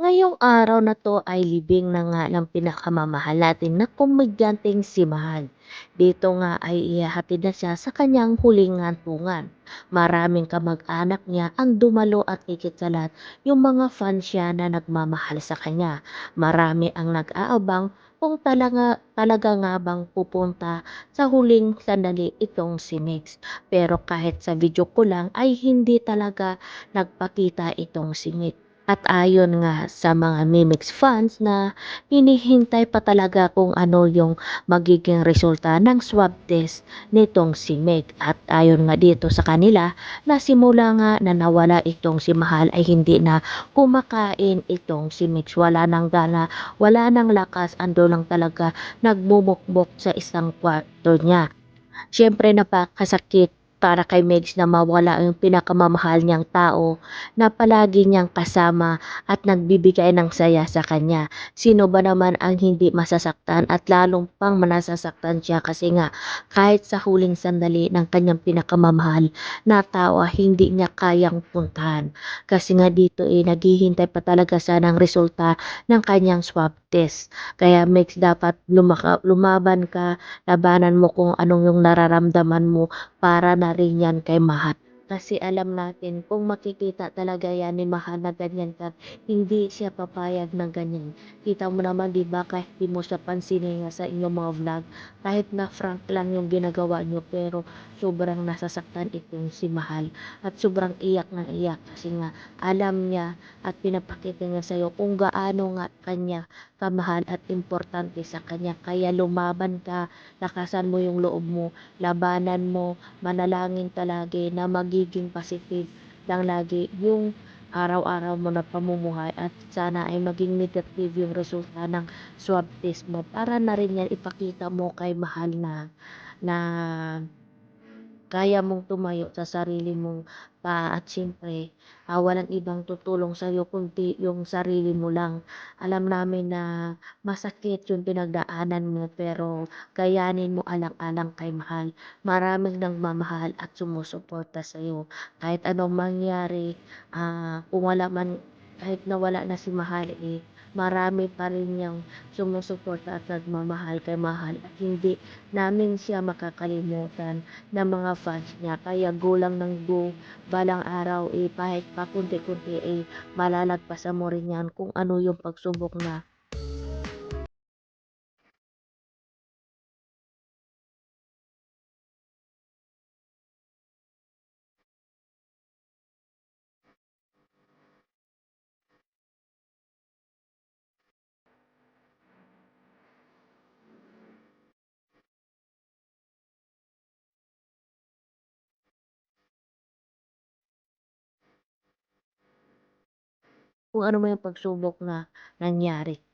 Ngayong araw na 'to ay libing na nga ng pinakamamahal natin na komedyanteng si Mahal. Dito nga ay ihahatid na siya sa kanyang huling hantungan. Maraming kamag-anak niya ang dumalo at higit sa lahat yung mga fans niya na nagmamahal sa kanya. Marami ang nag-aabang kung talaga nga bang pupunta sa huling sandali itong si Mix. Pero kahit sa video ko lang ay hindi talaga nagpakita itong si Mix. At ayon nga sa mga Mimix fans na hinihintay pa talaga kung ano yung magiging resulta ng swab test nitong si Meg. At ayon nga dito sa kanila na simula nga na nawala itong si Mahal ay hindi na kumakain itong si Mix. Wala nang gana, wala nang lakas, ando lang talaga nagmumukbok sa isang kwarto niya. Siyempre napakasakit para kay Megs na mawala yung pinakamamahal niyang tao na palagi niyang kasama at nagbibigay ng saya sa kanya. Sino ba naman ang hindi masasaktan at lalong pang manasasaktan siya kasi nga kahit sa huling sandali ng kanyang pinakamamahal na tao hindi niya kayang puntahan. Kasi nga dito naghihintay pa talaga siya ng resulta ng kanyang swab test. Kaya Megs dapat lumaban ka. Labanan mo kung anong yung nararamdaman mo para na rin yan kay Mahal. Kasi alam natin kung makikita talaga yan ni Mahal na ganyan ka, hindi siya papayag na ganyan. Kita mo naman 'di ba kahit di mo siya pansinin nga sa inyong mga vlog, kahit na frank lang yung ginagawa niyo pero sobrang nasasaktan itong si Mahal at sobrang iyak ng iyak kasi nga alam niya at pinapakita niya sa'yo kung gaano nga kanya kamahal at importante sa kanya. Kaya lumaban ka, lakasan mo yung loob mo, labanan mo, manalangin ka lagi na magiging positive lang lagi yung araw-araw mo na pamumuhay at sana ay maging negative yung resulta ng swab test mo para na rin yan ipakita mo kay Mahal na kaya mong tumayo sa sarili mong paa at siyempre walang ibang tutulong sa'yo kundi yung sarili mo lang. Alam namin na masakit yung pinagdaanan mo pero kayanin mo alang-alang kay Mahal. Maraming nagmamahal at sumusuporta sa'yo. Kahit anong mangyari, kung wala man, kahit nawala na si Mahal marami pa rin yang sumusuporta at nagmamahal kay Mahal at hindi namin siya makakalimutan ng mga fans niya. Kaya go lang ng go, balang araw kahit pa konti-konti malalagpasan mo rin yan kung ano yung pagsubok na kung ano man yung pagsubok na nangyari.